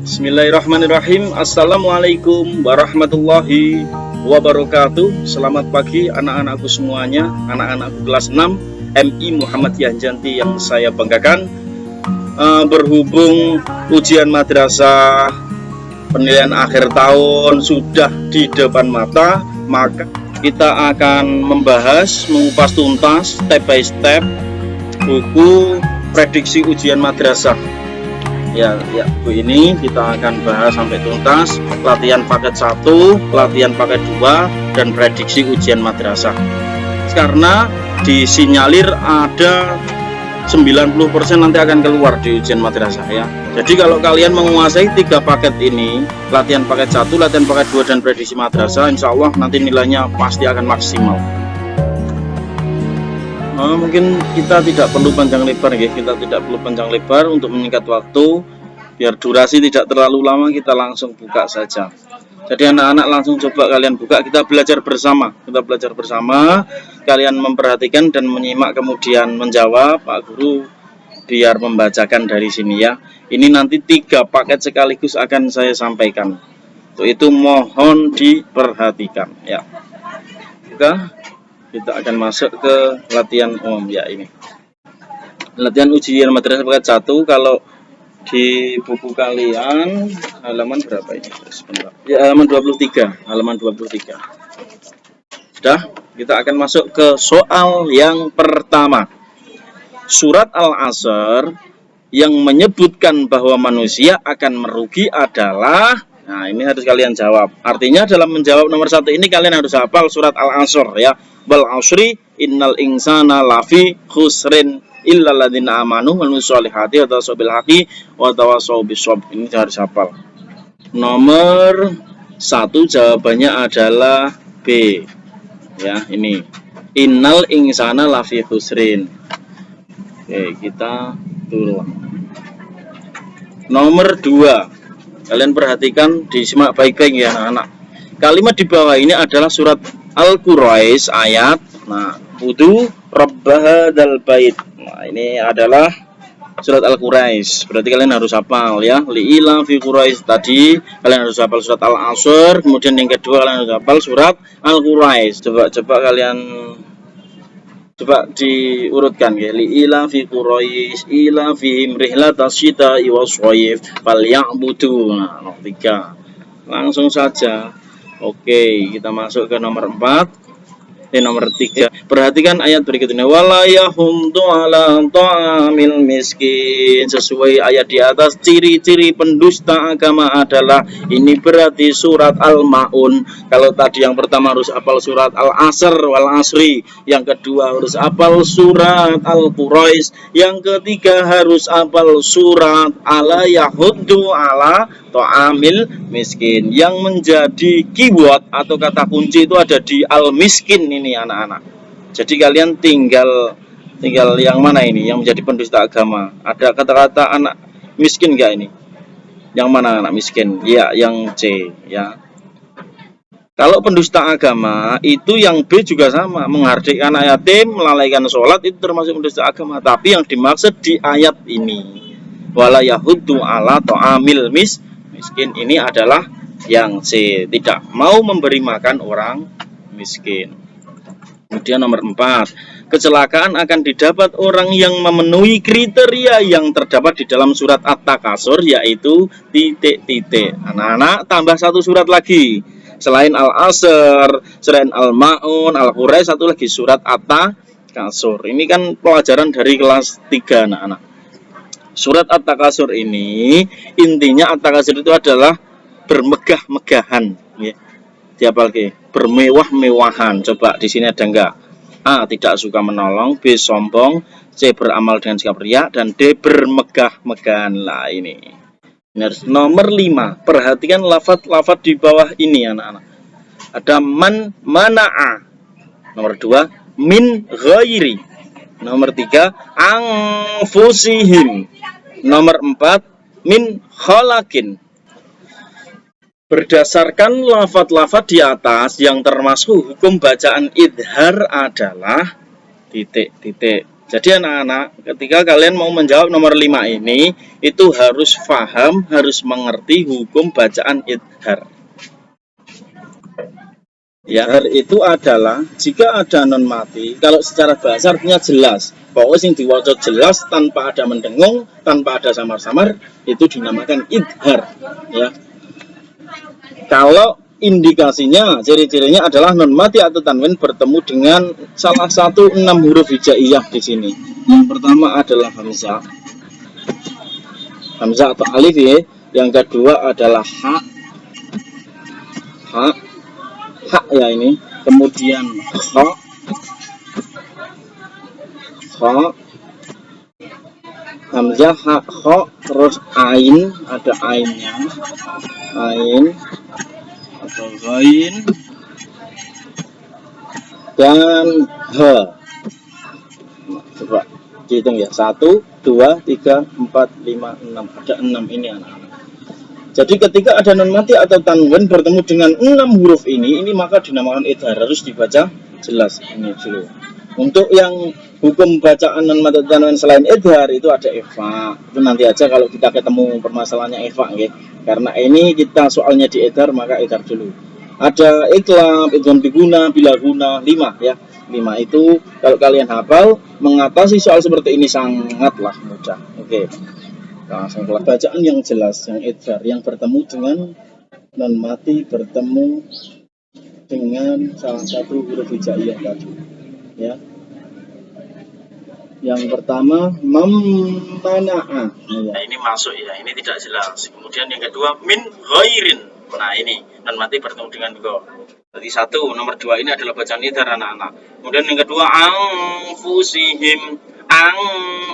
Bismillahirrahmanirrahim. Assalamualaikum warahmatullahi wabarakatuh. Selamat pagi anak-anakku semuanya, anak-anakku kelas 6 MI Muhammadiyah Janti yang saya banggakan. Berhubung ujian madrasah penilaian akhir tahun sudah di depan mata, maka kita akan membahas, mengupas tuntas step by step buku prediksi ujian madrasah. Ya buku ini kita akan bahas sampai tuntas, latihan paket 1, latihan paket 2, dan prediksi ujian madrasah. Karena disinyalir ada 90% nanti akan keluar di ujian madrasah ya. Jadi kalau kalian menguasai 3 paket ini, latihan paket 1, latihan paket 2, dan prediksi madrasah, insya Allah nanti nilainya pasti akan maksimal. Mungkin kita tidak perlu panjang lebar ya, untuk menyingkat waktu, biar durasi tidak terlalu lama, kita langsung buka saja. Jadi anak-anak langsung coba kalian buka, kita belajar bersama, kalian memperhatikan dan menyimak kemudian menjawab. Pak Guru biar membacakan dari sini ya. Ini nanti 3 paket sekaligus akan saya sampaikan, untuk itu mohon diperhatikan ya. Kita akan masuk ke latihan umum ya. Ini latihan ujian madrasah paket 1. Kalau di buku kalian halaman berapa ini? Sebentar. Ya, halaman 23. Sudah, kita akan masuk ke soal yang pertama. Surat Al-Asr yang menyebutkan bahwa manusia akan merugi adalah, nah ini harus kalian jawab. Artinya dalam menjawab nomor 1 ini kalian harus hafal surat Al-Asr ya. Wal asri innal insana lafi khusrin illal ladzina amanu wa amilus solihati wa tawassaw bil haqqi wa tawassaw bis sabr. Ini harus hafal. Nomor 1 jawabannya adalah B. Ya, ini. Innal insana lafi khusrin. Oke, kita turun. Nomor 2. Kalian perhatikan, disimak baik-baik ya anak-anak. Kalimat di bawah ini adalah surat Al-Quraisy ayat, nah, Udu Rabbahadal Bait. Nah, ini adalah surat Al-Quraisy. Berarti kalian harus hafal ya. Li'ila fi Quraisy tadi kalian harus hafal surat Al-Asr, kemudian yang kedua kalian harus hafal surat Al-Quraisy. Coba kalian diurutkan ya. Li'ila fi Quraisy ila fihim rihlatas syita'i was-shayf falyabudu. Nah, nomor 3. Langsung saja. Oke, kita masuk ke nomor 4. Nomor 3. Perhatikan ayat berikutnya. Wala yahumdu ala ta'amil miskin. Sesuai ayat di atas, ciri-ciri pendusta agama adalah, ini berarti surat Al-Maun. Kalau tadi yang pertama harus hafal surat Al-Asr wal asri, yang kedua harus hafal surat Al-Quraisy, yang ketiga harus hafal surat ala yahuddu ala ta'amil miskin. Yang menjadi keyword atau kata kunci itu ada di al-miskin ini anak-anak. Jadi kalian tinggal yang mana ini yang menjadi pendusta agama? Ada kata-kata anak miskin enggak ini? Yang mana anak miskin? Ya, yang C ya. Kalau pendusta agama itu yang B juga sama, menghardik anak yatim, melalaikan sholat, itu termasuk pendusta agama. Tapi yang dimaksud di ayat ini, wala yahuddu ala ta'amil miskin, ini adalah yang C, tidak mau memberi makan orang miskin. Kemudian nomor 4, kecelakaan akan didapat orang yang memenuhi kriteria yang terdapat di dalam surat At-Takasur, yaitu titik-titik. Anak-anak tambah 1 surat lagi, selain Al-Asr, selain Al-Maun, Al-Quraisy, 1 lagi surat At-Takasur. Ini kan pelajaran dari kelas 3 anak-anak. Surat At-Takasur ini intinya, At-Takasur itu adalah bermegah-megahan ya. Diapal ke bermewah-mewahan. Coba di sini ada enggak? A, tidak suka menolong, B, sombong, C, beramal dengan sikap riya, dan D, bermegah-megahan. Lah ini nomor 5. Perhatikan lafaz-lafaz di bawah ini anak-anak. Ada man, mana'a. Nomor 2, min ghairi. Nomor 3, anfusihim. Nomor 4, min khalakin. Berdasarkan lafaz-lafaz di atas yang termasuk hukum bacaan idhar adalah titik-titik. Jadi anak-anak, ketika kalian mau menjawab nomor 5 ini, itu harus paham, harus mengerti hukum bacaan idhar. Ya, idhar itu adalah jika ada non mati, kalau secara bahasa artinya jelas. Pokoknya yang diwaca jelas tanpa ada mendengung, tanpa ada samar-samar, itu dinamakan idhar. Ya. Kalau indikasinya, ciri-cirinya adalah non mati atau tanwin bertemu dengan salah satu 6 huruf hijaiyah di sini. Yang pertama adalah hamzah, hamzah atau alif ya. Yang kedua adalah ha, ha ya ini. Kemudian kha, hamzah, ha, kha, terus ain, ada ainnya, ain atau ghain, dan ha. Coba dihitung ya, 1, 2, 3, 4, 5, 6, ada 6 ini anak-anak. Jadi ketika ada non mati atau tanwin bertemu dengan 6 huruf ini maka dinamakan idhar, harus dibaca jelas. Ini dulu. Untuk yang hukum bacaan non mati atau tanwin selain idhar itu ada ikhfa. Itu nanti aja kalau kita ketemu permasalahannya ikhfa, okay? Karena ini kita soalnya di idhar, maka idhar dulu. Ada iklab, idgham biguna, bila guna, 5 ya. 5 itu kalau kalian hafal, mengatasi soal seperti ini sangatlah mudah. Oke. Langsung ke bacaan yang jelas, yang idhar, yang bertemu dengan non mati, bertemu dengan salah satu huruf hijaiyah tadi. Ya. Yang pertama mamana'a. Nah, ini masuk ya, ini tidak jelas. Kemudian yang kedua min ghairin. Nah ini non mati bertemu dengan go. Jadi 1, nomor 2 ini adalah bacaan idhar anak-anak. Kemudian yang kedua angfusihim, ang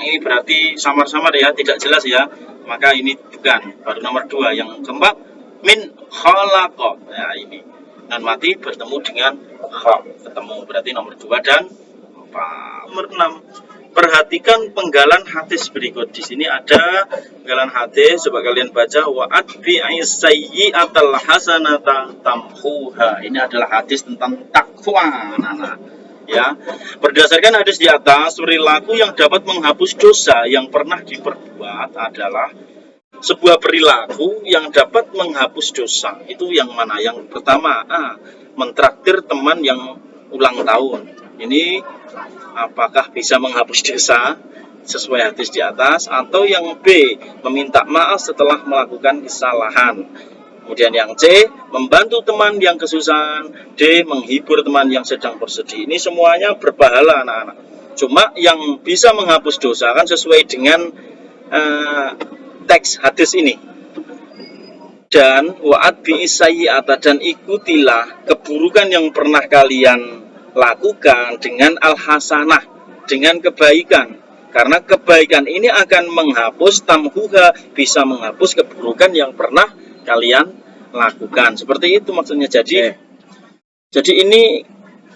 ini berarti samar-samar ya, tidak jelas ya, maka ini bukan. Baru nomor 2. Yang keempat min khalaqa. Nah ini non mati bertemu dengan kha, ketemu, berarti nomor 2 dan 4. Nomor 6, perhatikan penggalan hadis berikut. Di sini ada penggalan hadis, coba kalian baca, wa atbi'i sayyi'atal hasanata tamhuha. Ini adalah hadis tentang takwa, anak-anak. Ya, berdasarkan hadis di atas, perilaku yang dapat menghapus dosa yang pernah diperbuat adalah sebuah perilaku yang dapat menghapus dosa. Itu yang mana? Yang pertama, mentraktir teman yang ulang tahun. Ini apakah bisa menghapus dosa sesuai hadis di atas, atau yang B, meminta maaf setelah melakukan kesalahan. Kemudian yang C, membantu teman yang kesusahan. D, menghibur teman yang sedang bersedih. Ini semuanya berpahala anak-anak. Cuma yang bisa menghapus dosa kan sesuai dengan teks hadis ini. Dan wa'ad bi'isayyi'ata, dan ikutilah keburukan yang pernah kalian lakukan dengan al-hasanah, dengan kebaikan. Karena kebaikan ini akan menghapus tamhuha, bisa menghapus keburukan yang pernah kalian lakukan. Seperti itu maksudnya. Jadi ini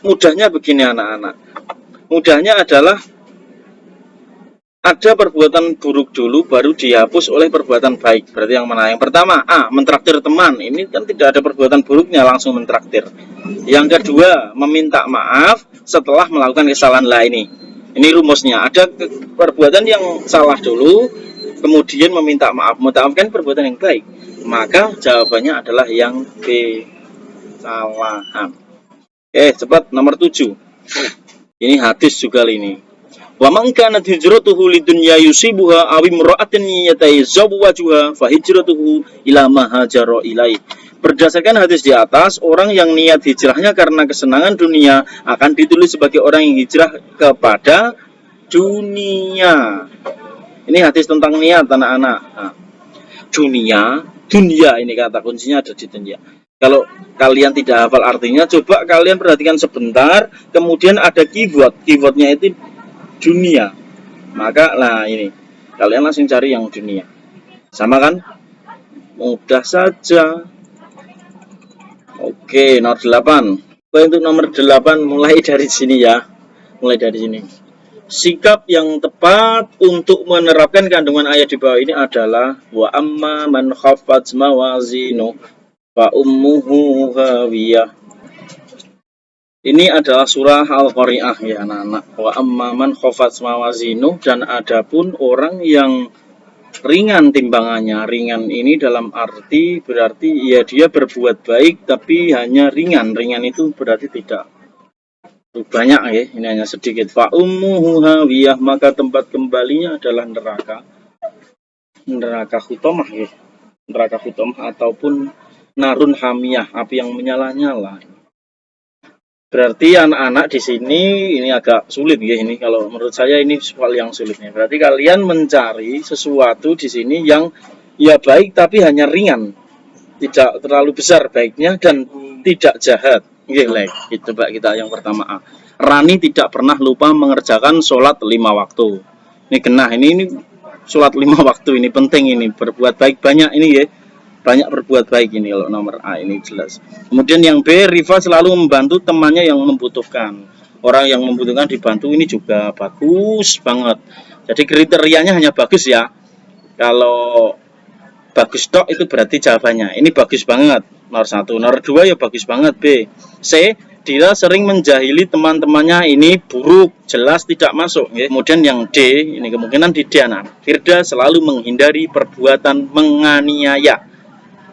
mudahnya begini anak-anak. Mudahnya adalah ada perbuatan buruk dulu baru dihapus oleh perbuatan baik. Berarti yang mana? Yang pertama, mentraktir teman. Ini kan tidak ada perbuatan buruknya, langsung mentraktir. Yang kedua, meminta maaf setelah melakukan kesalahan lain. Ini rumusnya. Ada perbuatan yang salah dulu, kemudian meminta maaf. Memaafkan perbuatan yang baik. Maka jawabannya adalah yang B, kesalahan. Cepat, nomor 7. Ini hadis juga ini. Wa man kanat hijratuhu lidunya yusibuha aw imra'atin yatayazawwajuha fa hijratuhu ila ma hajara ilaihi. Berdasarkan hadis di atas, orang yang niat hijrahnya karena kesenangan dunia akan ditulis sebagai orang yang hijrah kepada dunia. Ini hadis tentang niat anak-anak. Dunia ini kata kuncinya ada di dunia. Kalau kalian tidak hafal artinya, coba kalian perhatikan sebentar, kemudian ada keywordnya itu dunia. Maka ini kalian langsung cari yang dunia. Sama kan? Mudah saja. Oke, nomor 8. Untuk nomor 8 mulai dari sini ya. Mulai dari sini. Sikap yang tepat untuk menerapkan kandungan ayat di bawah ini adalah wa amma man khaffat mawazinu fa ummuhu hawiyah. Ini adalah surah Al-Qari'ah ya anak-anak. Wa amman khafat mawazinu, dan adapun orang yang ringan timbangannya. Ringan ini dalam arti berarti ya dia berbuat baik tapi hanya ringan. Ringan itu berarti tidak banyak ya, ini hanya sedikit. Fa ummuhu hawiyah, maka tempat kembalinya adalah neraka. Neraka hutomah ya. Neraka hutomah ataupun narun hamiyah, api yang menyala-nyala. Berarti anak-anak di sini ini agak sulit ya, ini kalau menurut saya ini soal yang sulitnya. Berarti kalian mencari sesuatu di sini yang ya baik tapi hanya ringan, tidak terlalu besar baiknya dan tidak jahat. Itu Pak kita yang pertama A. Rani tidak pernah lupa mengerjakan sholat 5 waktu. Ini kena, ini sholat 5 waktu ini penting, ini berbuat baik banyak ini ya. Banyak berbuat baik ini kalau nomor A ini jelas. Kemudian yang B, Rifa selalu membantu temannya yang membutuhkan. Orang yang membutuhkan dibantu ini juga bagus banget. Jadi kriterianya hanya bagus ya. Kalau bagus tok itu berarti jawabannya. Ini bagus banget. Nomor 1. Nomor 2 ya bagus banget. B. C, dia sering menjahili teman-temannya, ini buruk, jelas tidak masuk ya. Kemudian yang D, ini kemungkinan di D anak. Firda selalu menghindari perbuatan menganiaya.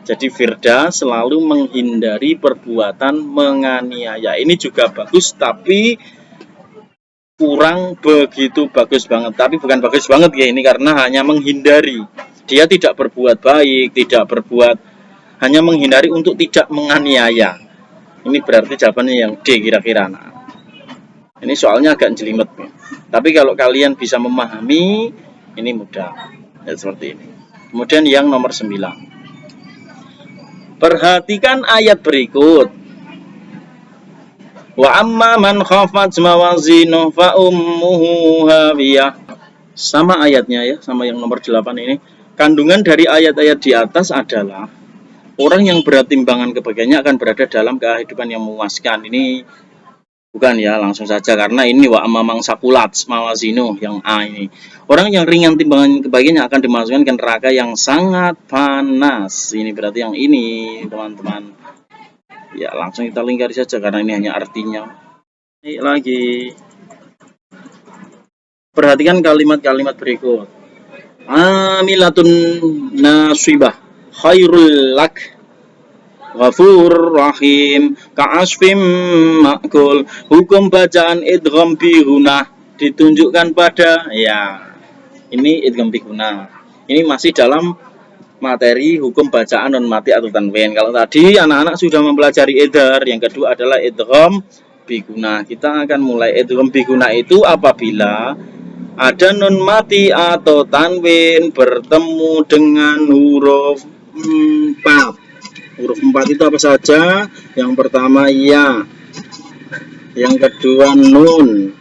Jadi Firda selalu menghindari perbuatan menganiaya. Ini juga bagus tapi kurang begitu bagus banget. Tapi bukan bagus banget ya ini, karena hanya menghindari. Dia tidak berbuat baik, tidak berbuat, hanya menghindari untuk tidak menganiaya. Ini berarti jawabannya yang D kira-kira. Nah, ini soalnya agak jelimet ya. Tapi kalau kalian bisa memahami, ini mudah. Ya, seperti ini. Kemudian yang nomor 9. Perhatikan ayat berikut. Wa amma man khafat mawazinu fa ummuhu hawiyah. Sama ayatnya ya, sama yang nomor 8 ini. Kandungan dari ayat-ayat di atas adalah orang yang berat timbangan kebagiannya akan berada dalam kehidupan yang memuaskan. Ini bukan ya, langsung saja karena ini wa amamang sakulat mawazinu yang A ini. Orang yang ringan timbangan kebagiannya akan dimasukkan ke neraka yang sangat panas. Ini berarti yang ini, teman-teman. Ya, langsung kita lingkari saja karena ini hanya artinya. Ini lagi. Perhatikan kalimat-kalimat berikut. Amilatun nasibah khairul lak Ghafur Rahim Ka'asfim Ma'kul. Hukum bacaan idgham bihunah ditunjukkan pada ya ini idgham bihunah. Ini masih dalam materi hukum bacaan non mati atau tanwin. Kalau tadi anak-anak sudah mempelajari idhar, yang kedua adalah idgham bihunah. Kita akan mulai idgham bihunah itu apabila ada non mati atau tanwin bertemu dengan huruf 4. Huruf 4 itu apa saja? Yang pertama ya, yang kedua nun,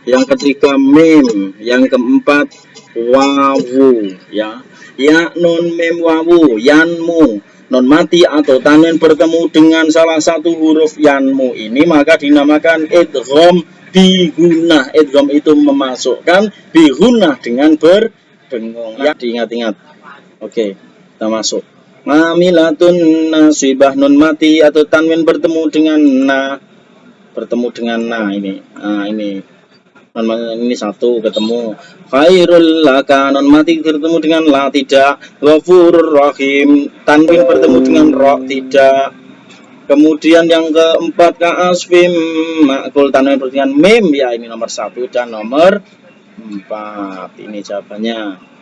yang ketiga mim, yang keempat wawu ya. Ya nun mim wawu, yanmu. Non mati atau tanwin bertemu dengan salah satu huruf yanmu ini maka dinamakan idgham bihunah. Idgham itu memasukkan bihunah dengan berdengung ya, diingat-ingat. Oke, kita masuk. Mamilatun nasibah, nun mati atau tanwin bertemu dengan ini. Nah, ini satu ketemu. Khairul laka, nun mati bertemu dengan la, tidak. Ghafurur rahim, tanwin bertemu dengan ro, tidak. Kemudian yang keempat ka'asfim ma'kul, tanwin bertemu dengan mim ya, ini nomor 1 dan nomor 4. Ini jawabannya.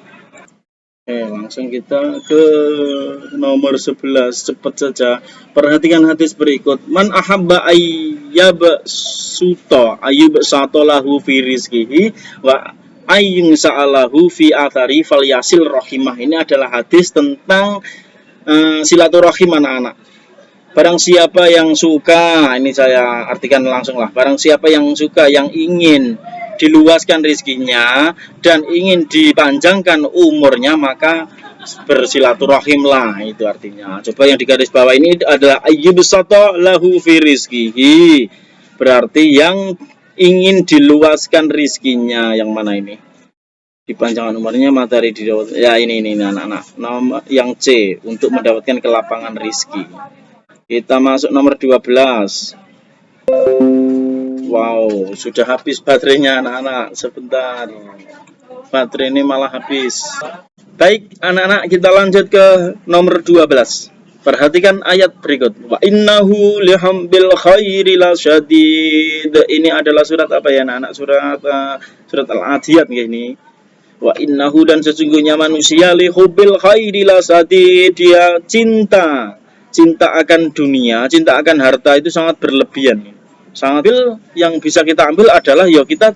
Langsung kita ke nomor 11, cepat saja. Perhatikan hadis berikut. Man ahabba ayyub satolahu fi rizkihi wa ayyun sa'alahu fi athari falyasil rahimah. Ini adalah hadis tentang silaturahim anak-anak. Barang siapa yang suka, ini saya artikan langsung lah. Barang siapa yang suka, yang ingin diluaskan rezekinya dan ingin dipanjangkan umurnya, maka bersilaturahim lah, itu artinya. Coba yang di garis bawah ini adalah ayyubsato lahu fi rizkihi, berarti yang ingin diluaskan rezekinya. Yang mana ini? Dipanjangkan umurnya, materi di ya ini anak-anak. Nomor yang C untuk mendapatkan kelapangan rezeki. Kita masuk nomor 12. Wow, sudah habis baterainya anak-anak. Sebentar. Baterai ini malah habis. Baik, anak-anak, kita lanjut ke nomor 12. Perhatikan ayat berikut. Wa innahu lihambil khairi lasyadid. Ini adalah surat apa ya anak-anak? Surat Al-Adiyat ya ini. Wa innahu, dan sesungguhnya manusia lihubil khairi lasyadid. Dia cinta akan dunia, cinta akan harta itu sangat berlebihan. Sangat yang bisa kita ambil adalah ya kita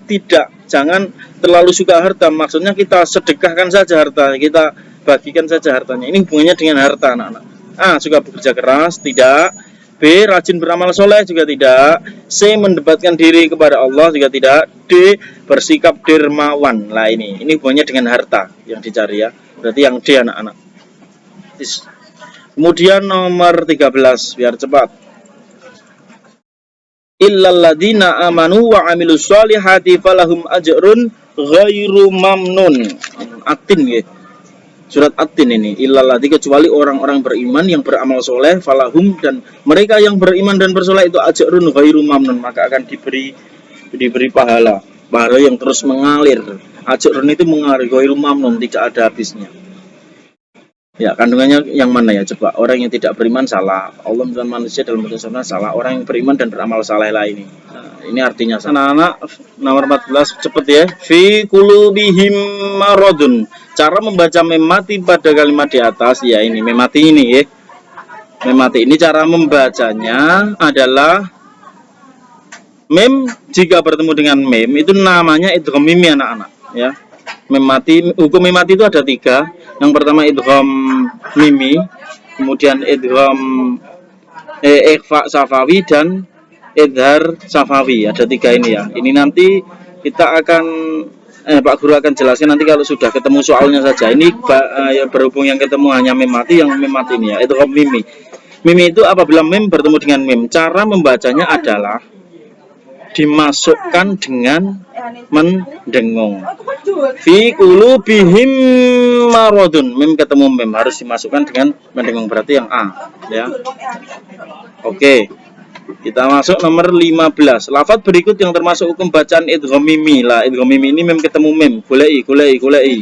jangan terlalu suka harta. Maksudnya kita sedekahkan saja harta, kita bagikan saja hartanya. Ini hubungannya dengan harta anak-anak. A. Suka bekerja keras, tidak. B. Rajin beramal soleh, juga tidak. C. Mendebatkan diri kepada Allah, juga tidak. D. Bersikap dermawan. Lah ini hubungannya dengan harta yang dicari ya. Berarti yang D anak-anak. Kemudian nomor 13, biar cepat. Illalladzina amanu wa amilus solihati falahum ajrun ghairu mamnun. Atin ya. Surat Atin ini. Illalladzi, kecuali orang-orang beriman yang beramal soleh, falahum, dan mereka yang beriman dan bersoleh itu ajrun ghairu mamnun, maka akan diberi pahala yang terus mengalir. Ajrun itu mengalir, ghairu mamnun, tidak ada habisnya. Ya, kandungannya yang mana ya? Coba, orang yang tidak beriman salah. Allah dan manusia dalam bentuk salah. Orang yang beriman dan beramal saleh lah ini. Nah, ini artinya anak-anak nomor 14 cepet ya. Fi qulubihim maradun. Cara membaca memati pada kalimat di atas ya ini memati ini ya. Memati ini cara membacanya adalah mem, jika bertemu dengan mem itu namanya idgham mimi anak-anak ya. Memati, hukum memati itu ada 3. Yang pertama idgham mimi, kemudian idgham ikhfa safawi, dan idhar safawi. Ada 3 ini ya. Ini nanti kita akan Pak Guru akan jelaskan nanti kalau sudah ketemu soalnya saja. Ini berhubung yang ketemu hanya memati, yang memati ini ya idgham mimi. Mimi itu apabila mem bertemu dengan mem, cara membacanya adalah dimasukkan dengan mendengung. Fi qulubihim maradun, mem ketemu mem harus dimasukkan dengan mendengung, berarti yang A ya. Oke. Kita masuk nomor 15. Lafaz berikut yang termasuk hukum bacaan idgham mimi. Lah idgham mimi ini mem ketemu mem. Golei.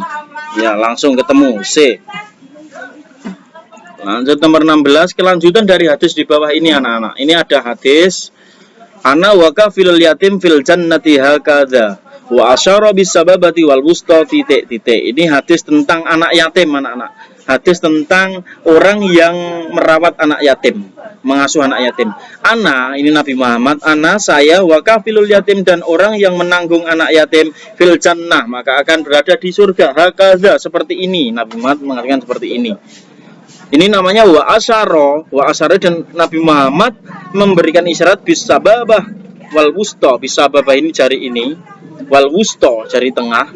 Ya, langsung ketemu C. Lanjut nomor 16, kelanjutan dari hadis di bawah ini anak-anak. Ini ada hadis ana wa kafil yatim fil jannati hakadza wa asyara bis sababati wal wusta titik. Ini hadis tentang anak yatim anak-anak. Hadis tentang orang yang merawat anak yatim, mengasuh anak yatim. Ana, ini Nabi Muhammad, ana saya wa kafilul yatim, dan orang yang menanggung anak yatim fil jannah, maka akan berada di surga. Hakadza, seperti ini. Nabi Muhammad mengatakan seperti ini. Ini namanya wa asyara, dan Nabi Muhammad memberikan isyarat bis sababah wal wusta. Bis sababah ini jari ini, wal wusta jari tengah.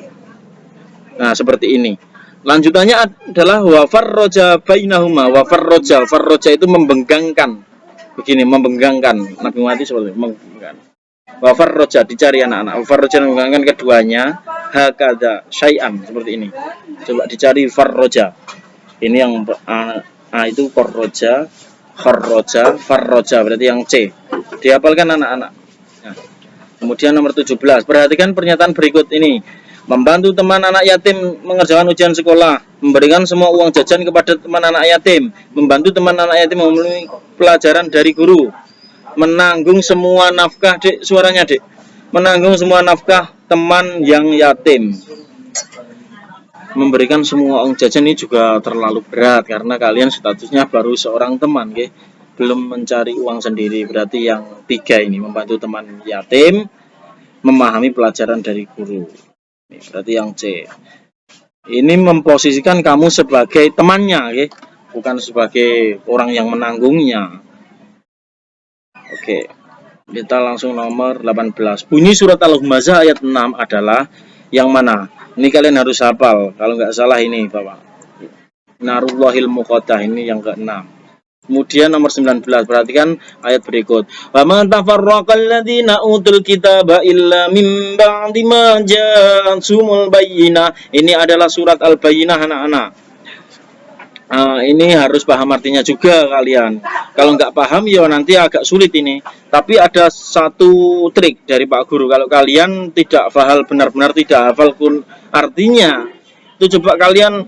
Nah, seperti ini. Lanjutannya adalah wa farroja bainahuma. Wa farroja itu membenggangkan. Begini, membenggangkan. Nabi Muhammad seperti membenggangkan. Wa farroja, dicari anak-anak. Wa farroja membenggangkan keduanya. Hakadza syai'an, seperti ini. Coba dicari farroja. Ini yang itu farroja, farroja berarti yang C. Dihafalkan anak-anak. Nah, kemudian nomor 17. Perhatikan pernyataan berikut ini. Membantu teman anak yatim mengerjakan ujian sekolah, memberikan semua uang jajan kepada teman anak yatim, membantu teman anak yatim memenuhi pelajaran dari guru, menanggung semua nafkah, Dek, suaranya Dek, menanggung semua nafkah teman yang yatim. Memberikan semua uang jajan ini juga terlalu berat karena kalian statusnya baru seorang teman, okay? Belum mencari uang sendiri. Berarti yang 3 ini, membantu teman yatim, memahami pelajaran dari guru. Ini berarti yang C. Ini memposisikan kamu sebagai temannya, okay? Bukan sebagai orang yang menanggungnya. Oke, kita langsung nomor 18. Bunyi surat Al-Humazah ayat 6 adalah yang mana? Ini kalian harus hafal. Kalau nggak salah ini Bapak. Narullahil muqaddah, ini yang ke-6. Kemudian nomor 19. Perhatikan ayat berikut. Wa ma tafarraqal ladzina utul kitaba illa min ba'di ma ja'ahumul bayyinah. Ini adalah surat Al-Bayyinah anak-anak. Ini harus paham artinya juga kalian. Kalau nggak paham ya nanti agak sulit ini. Tapi ada satu trik dari Pak Guru. Kalau kalian tidak paham, benar-benar tidak hafal artinya, itu coba kalian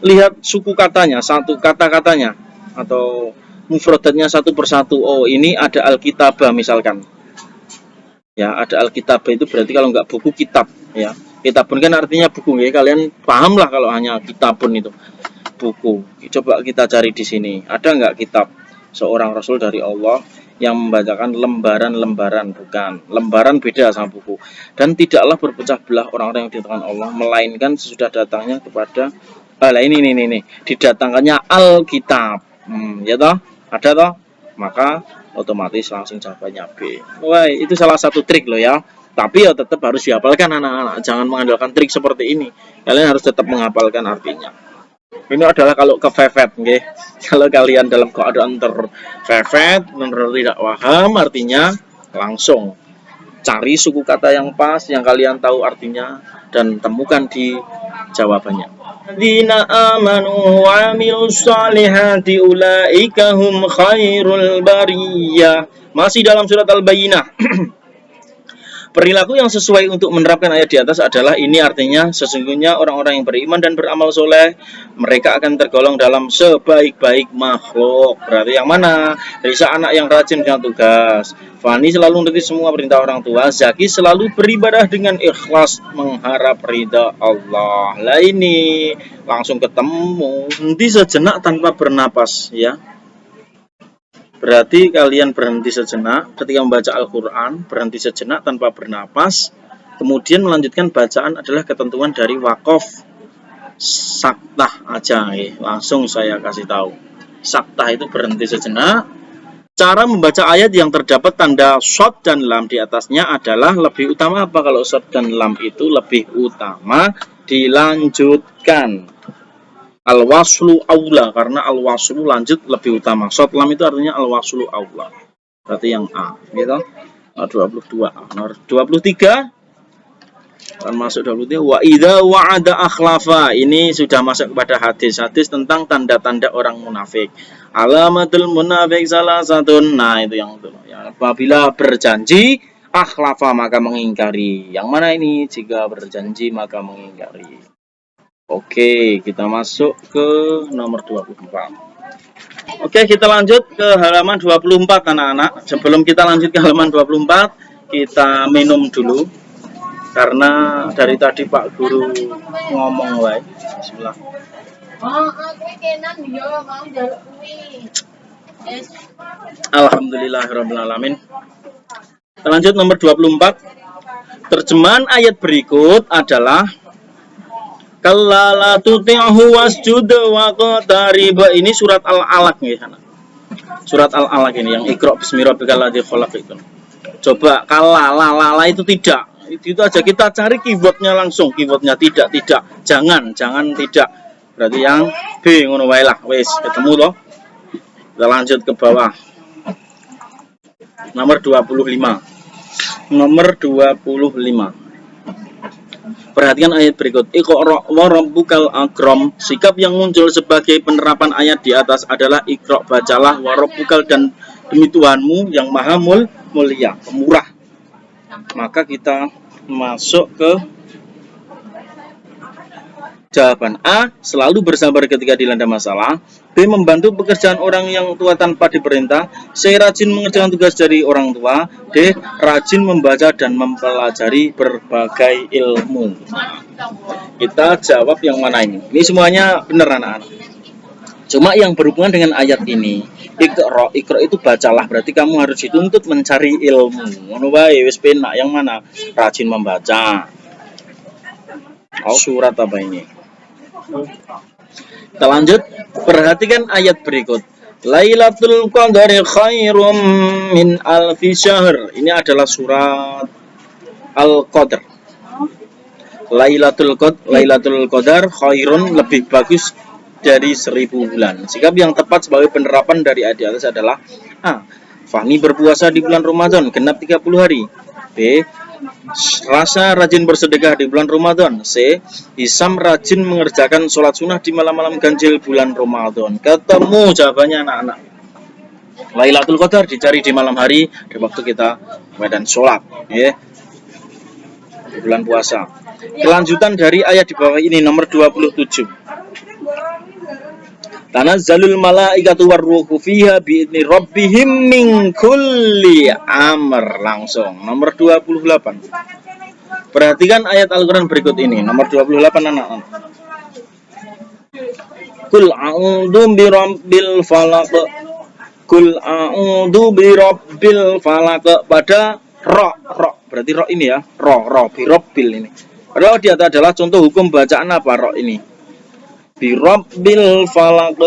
lihat suku katanya, satu kata-katanya atau mufradatnya satu persatu. Oh, ini ada Alkitabah misalkan. Ya, ada Alkitabah itu berarti kalau nggak buku, kitab. Ya, kitabun kan artinya buku ya. Kalian paham lah kalau hanya kitabun itu buku. Coba kita cari di sini. Ada nggak kitab seorang Rasul dari Allah yang membacakan lembaran-lembaran? Bukan. Lembaran beda sama buku. Dan tidaklah berpecah belah orang-orang yang didatangkan Allah, melainkan sesudah datangnya kepada ini. Didatangkannya Alkitab. Ya toh? Ada toh? Maka otomatis langsung jawabannya B. Wah, itu salah satu trik loh ya. Tapi ya tetap harus dihafalkan anak-anak. Jangan mengandalkan trik seperti ini. Kalian harus tetap menghafalkan artinya. Ini adalah kalau kefefet, okay? Kalau kalian dalam keadaan terfefet, benar tidak paham artinya, langsung cari suku kata yang pas, yang kalian tahu artinya, dan temukan di jawabannya. Alladzina amanu wa amilus solihati ulaika hum khairul bariyah. Masih dalam surat Al-Bayyinah. Perilaku yang sesuai untuk menerapkan ayat di atas adalah ini, artinya sesungguhnya orang-orang yang beriman dan beramal soleh, mereka akan tergolong dalam sebaik-baik makhluk. Berarti yang mana? Risa anak yang rajin dengan tugas, Fani selalu menuruti semua perintah orang tua, Zaki selalu beribadah dengan ikhlas mengharap ridha Allah. Lah ini langsung ketemu. Nanti sejenak tanpa bernapas ya. Berarti kalian berhenti sejenak ketika membaca Al-Quran, berhenti sejenak tanpa bernapas, kemudian melanjutkan bacaan adalah ketentuan dari wakof saktah aja. Langsung saya kasih tahu. Saktah itu berhenti sejenak. Cara membaca ayat yang terdapat tanda shad dan lam di atasnya adalah lebih utama apa? Kalau shad dan lam itu lebih utama dilanjutkan. Al-waslu aula, karena al-waslu lanjut lebih utama. Shad lam itu artinya al-waslu aula. Berarti yang A, gitu. 22. Nomor 23 kan masuk 23. Wa idza wa'ada akhlafa. Ini sudah masuk kepada hadis-hadis tentang tanda-tanda orang munafik. Alamatul munafik salah satu. Nah, itu yang itu. Ya, apabila berjanji akhlafa maka mengingkari. Yang mana ini? Jika berjanji maka mengingkari. Oke, kita masuk ke nomor 24. Oke, kita lanjut ke halaman 24 anak-anak. Sebelum kita lanjut ke halaman 24, kita minum dulu. Karena dari tadi Pak Guru ngomong wae. Bismillah. Alhamdulillahirabbil alamin. Kita lanjut nomor 24. Terjemahan ayat berikut adalah kalla la tuti'hu wasjud wa qatarib. Ini surat Al-Alaq ya. Surat Al-Alaq ini yang Iqra bismi rabbikal ladzi khalaq itu. Coba kalla la itu tidak. Itu aja kita cari keywordnya langsung. Keywordnya tidak. Jangan tidak. Berarti yang B ngono wae lah. Wis ketemu loh. Kita lanjut ke bawah. Nomor 25. Nomor 25. Perhatikan ayat berikut. Iqra wa rabbukal akram. Sikap yang muncul sebagai penerapan ayat di atas adalah Iqra, bacalah, wa rabbukal, dan demi Tuhanmu yang maha mulia, pemurah. Maka kita masuk ke jawaban. A. Selalu bersabar ketika dilanda masalah. B. Membantu pekerjaan orang yang tua tanpa diperintah. C. Rajin mengerjakan tugas dari orang tua. D. Rajin membaca dan mempelajari berbagai ilmu. Kita jawab yang mana ini? Ini semuanya benar anak-anak. Cuma yang berhubungan dengan ayat ini. Iqra itu bacalah. Berarti kamu harus dituntut mencari ilmu. Ngono wae wis penak. Yang mana? Rajin membaca. Surat apa ini? Kita lanjut. Perhatikan ayat berikut. Lailatul Qadari khairum min alfi syahr. Ini adalah surat Al-Qadar. Lailatul Qadar khairun, lebih bagus dari 1000 bulan. Sikap yang tepat sebagai penerapan dari ayat di atas adalah A. Fahmi berpuasa di bulan Ramadan genap 30 hari. B. Rasa rajin bersedekah di bulan Ramadan. C. Hisam rajin mengerjakan sholat sunnah di malam-malam ganjil bulan Ramadan. Ketemu jawabannya anak-anak. Lailatul Qadar dicari di malam hari, di waktu kita medan sholat, ya, di bulan puasa. Kelanjutan dari ayat di bawah ini nomor 27. Tanazzalul malaikatu warruhu fiha bi'idni rabbihim min kulli amr. Langsung nomor 28. Perhatikan ayat Al-Qur'an berikut ini nomor 28 anak-anak. Qul a'udzu birabbil falaq. Qul a'udzu birabbil falaq. Pada ro berarti ro ini ya, ro birabbil ini. Padahal dia adalah contoh hukum bacaan apa ro ini? Birabbil falaq,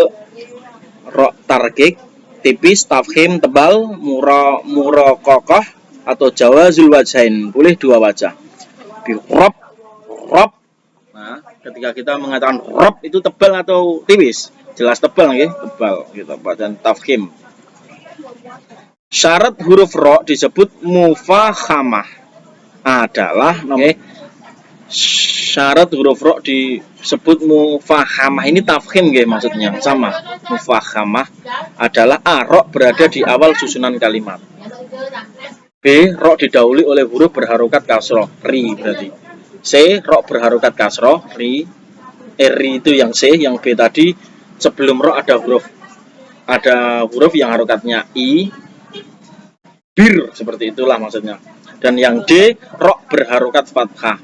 ro tarkik tipis, tafkhim tebal, muraqaqah atau jawazul wajhain, boleh dua wajah. Birab rob. Nah, ketika kita mengatakan rob itu tebal atau tipis? Jelas tebal ya, tebal gitu, dan tafkhim. Syarat huruf ro disebut mufakhamah adalah syarat huruf ro disebut mufakhamah, ini tafkhim ya, maksudnya sama. Mufakhamah adalah a ro berada di awal susunan kalimat. B ro didahului oleh huruf berharokat kasroh, ri berarti. C ro berharokat kasroh, ri. Ri itu yang C, yang B tadi sebelum ro ada huruf yang harokatnya i, bir, seperti itulah maksudnya. Dan yang D ro berharokat fathah,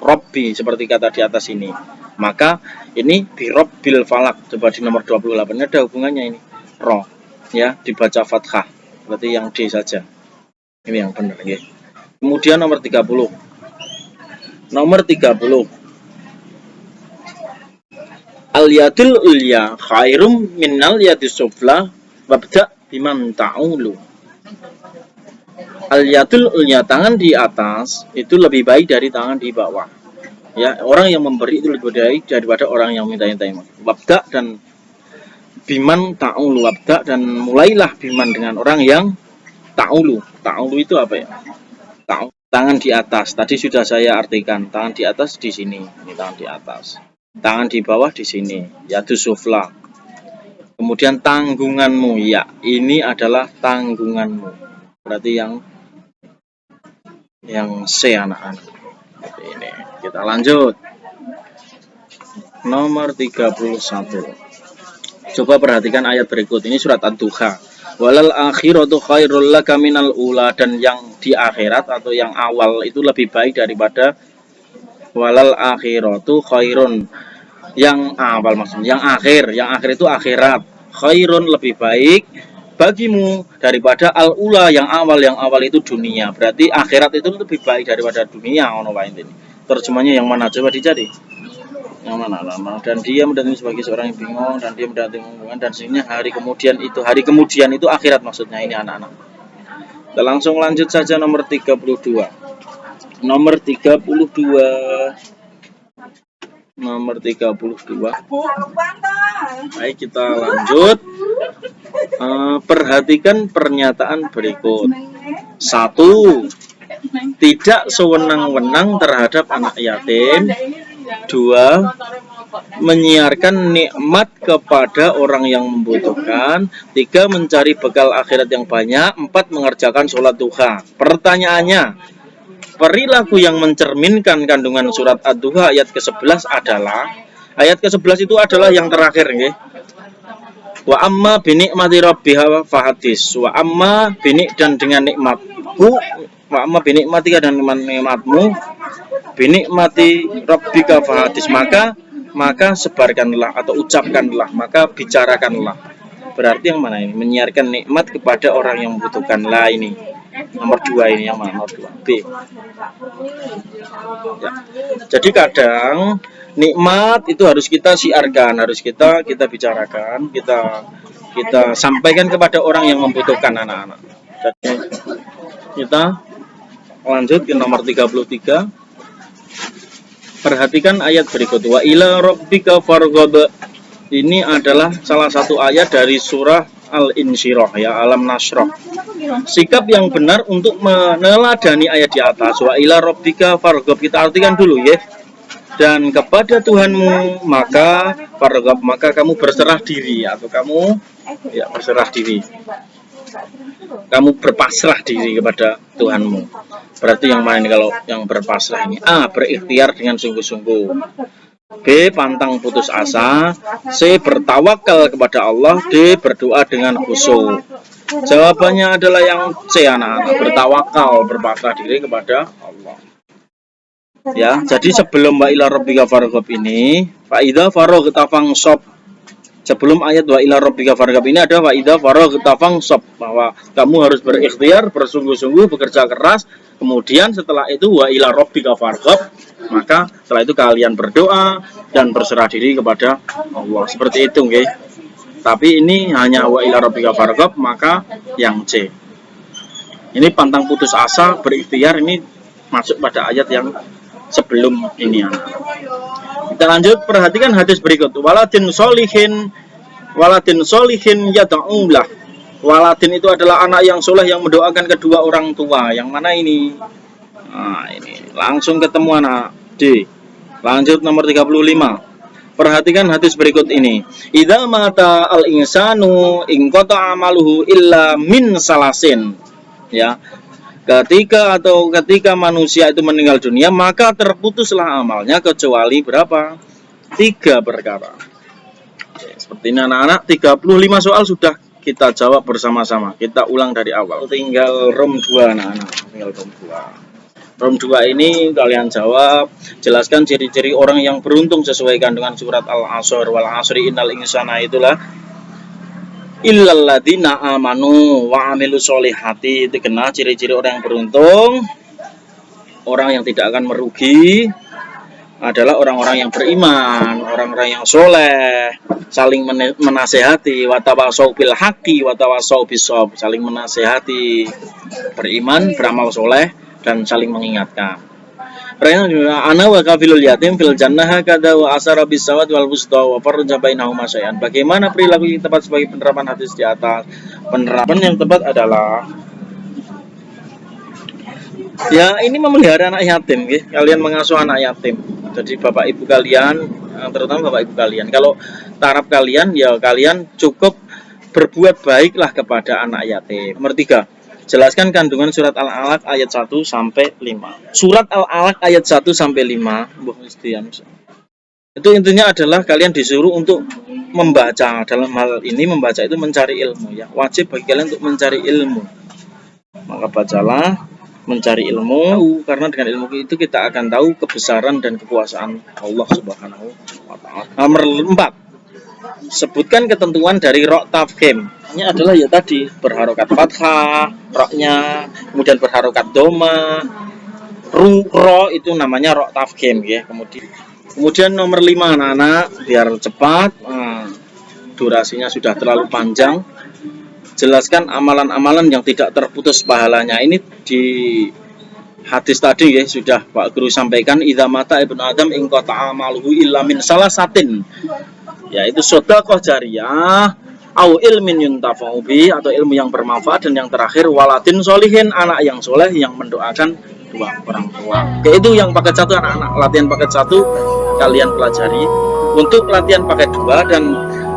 robbi, seperti kata di atas ini. Maka ini birabbil falak. Coba di nomor 28 ada hubungannya ini. Ro ya dibaca fathah. Berarti yang D saja. Ini yang benar ya. Kemudian nomor 30. Nomor 30. Al-yadul ulya khairum minnal yadis sufla wabda biman ta'ulu. Al-yadul ulya, tangan di atas itu lebih baik dari tangan di bawah. Ya, orang yang memberi itu lebih baik daripada orang yang minta-minta. Wabda dan biman ta'ulu, wabda dan mulailah biman dengan orang yang ta'ulu. Ta'ulu itu apa ya? Tangan di atas. Tadi sudah saya artikan. Tangan di atas di sini. Ini tangan di atas. Tangan di bawah di sini. Yadus sufla. Kemudian tanggunganmu. Ya, ini adalah tanggunganmu. Berarti yang C anak-anak. Ini. Kita lanjut. Nomor 31. Coba perhatikan ayat berikut. Ini surat Ad-Duha. Walal akhiratu khairul laka minal ula, dan yang di akhirat atau yang awal itu lebih baik daripada walal akhiratu khairun, yang awal maksudnya yang akhir itu akhirat, khairun lebih baik bagimu daripada al ula, yang awal itu dunia. Berarti akhirat itu lebih baik daripada dunia. Ono wae ini. Terjemahnya yang mana coba dicari? Yang mana lama, dan dia mendatangi sebagai seorang yang bingung, dan dia mendatangi hubungan, dan sehingga hari kemudian itu akhirat maksudnya ini anak-anak. Kita langsung lanjut saja nomor 32. Nomor 32. Baik, kita lanjut. Perhatikan pernyataan berikut. 1. Tidak sewenang-wenang terhadap anak yatim. 2. Menyiarkan nikmat kepada orang yang membutuhkan. 3. Mencari bekal akhirat yang banyak. 4. Mengerjakan sholat duha. Pertanyaannya, perilaku yang mencerminkan kandungan surat Ad-Duha ayat ke-11 adalah, ayat ke-11 itu adalah yang terakhir nggih. Wa amma binikmati rabbiha fahadis. Wa amma binik, dan dengan nikmatku, wa amma binikmatika, dan nikmatmu, binikmati rabbika fahadis, maka sebarkanlah atau ucapkanlah, maka bicarakanlah. Berarti yang mana ini? Menyiarkan nikmat kepada orang yang membutuhkan. Lah ini nomor 2, ini yang mana? Nomor 2 B. Ya. Jadi kadang nikmat itu harus kita siarkan, harus kita bicarakan, kita sampaikan kepada orang yang membutuhkan anak-anak. Jadi kita lanjut ke nomor 33. Perhatikan ayat berikut. Wa ila rabbika farghab. Ini adalah salah satu ayat dari surah al-insyirah ya, alam nasroh. Sikap yang benar untuk meneladani ayat di atas. Wa ila rabbika farghab, kita artikan dulu ya. Dan kepada Tuhanmu maka farghab, maka kamu berserah diri, atau kamu ya berserah diri. Kamu berpasrah diri kepada Tuhanmu. Berarti yang mana ini kalau yang berpasrah ini? A. Berikhtiar dengan sungguh-sungguh. B. Pantang putus asa. C. Bertawakal kepada Allah. D. Berdoa dengan khusyuk. Jawabannya adalah yang C, anak-anak. Bertawakal, berpasrah diri kepada Allah. Ya, jadi sebelum wa ila rabbika farghab ini, fa idza faraghta fansab. Sebelum ayat wa ila rabbika farghab ini ada wa idza faraghta fansab, bahwa kamu harus berikhtiar, bersungguh-sungguh, bekerja keras. Kemudian setelah itu wa ila rabbika farghab, maka setelah itu kalian berdoa dan berserah diri kepada Allah. Seperti itu, nggih. Tapi ini hanya wa ila rabbika farghab, maka yang C. Ini pantang putus asa, berikhtiar, ini masuk pada ayat yang sebelum ini, anak. Kita lanjut, perhatikan hadis berikut. Waladin solihin yad'ulah. Waladin itu adalah anak yang soleh yang mendoakan kedua orang tua. Yang mana ini? Nah, ini langsung ketemu anak D. Lanjut nomor 35. Perhatikan hadis berikut ini. Idza mata al-insanu in qata amaluhu illa min salasin. Ya. Ketika manusia itu meninggal dunia, maka terputuslah amalnya kecuali berapa? 3 perkara. Oke, seperti ini anak-anak, 35 soal sudah kita jawab bersama-sama. Kita ulang dari awal. Tinggal rom 2 anak-anak, tinggal rom 2. Rom 2 ini kalian jawab, jelaskan ciri-ciri orang yang beruntung sesuaikan dengan surat Al-Asr, wal asri innal insana, itulah illalladzina amanu wa amilus solihati. Itu kena ciri-ciri orang yang beruntung, orang yang tidak akan merugi adalah orang-orang yang beriman, orang-orang yang soleh, saling menasehati, watawasau bil haqi watawasau bisawab, saling menasehati, beriman, beramal soleh, dan saling mengingatkan. Ana wa kafilul yatim fil jannah kada wa asara bisawat wal wusta wa farja bainahuma syai'an. Bagaimana perilaku yang tepat sebagai penerapan hadis di atas? Penerapan yang tepat adalah ya ini memelihara anak yatim, ya. Kalian mengasuh anak yatim. Jadi bapak ibu kalian, terutama bapak ibu kalian, kalau taraf kalian ya kalian cukup berbuat baiklah kepada anak yatim. Nomor 3. Jelaskan kandungan surat Al-Alaq ayat 1 sampai 5. Surat Al-Alaq ayat 1 sampai 5. Itu intinya adalah kalian disuruh untuk membaca. Dalam hal ini membaca itu mencari ilmu, ya. Wajib bagi kalian untuk mencari ilmu. Maka bacalah, mencari ilmu, karena dengan ilmu itu kita akan tahu kebesaran dan kekuasaan Allah Subhanahu wa taala. Nomor 4. Sebutkan ketentuan dari ro' tafkhim. Ini adalah ya tadi berharokat fathah, roknya, kemudian berharokat doma, ro itu namanya ro' tafkhim, ya. Kemudian nomor 5 anak-anak, biar cepat, durasinya sudah terlalu panjang. Jelaskan amalan-amalan yang tidak terputus pahalanya. Ini di hadis tadi, ya, sudah Pak Guru sampaikan. Idza mata ibnu Adam in qata'a amaluhu illa min salasatin, yaitu sedekah jariyah, au ilmin yuntafa'u bi, atau ilmu yang bermanfaat, dan yang terakhir waladin solihin, anak yang soleh yang mendoakan dua orang tua. Oke, itu yang paket 1 anak-anak. Latihan paket 1 kalian pelajari. Untuk latihan paket 2 dan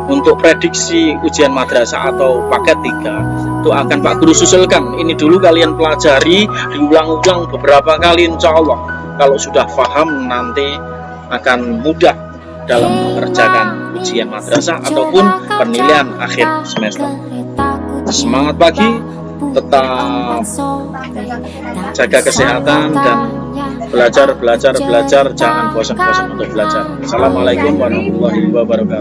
untuk prediksi ujian madrasah atau paket 3 itu akan Pak Guru susulkan. Ini dulu kalian pelajari, diulang-ulang beberapa kali, insya Allah kalau sudah paham nanti akan mudah dalam mengerjakan ujian madrasah ataupun penilaian akhir semester. Semangat pagi, tetap jaga kesehatan dan belajar, jangan bosan-bosan untuk belajar. Assalamualaikum warahmatullahi wabarakatuh.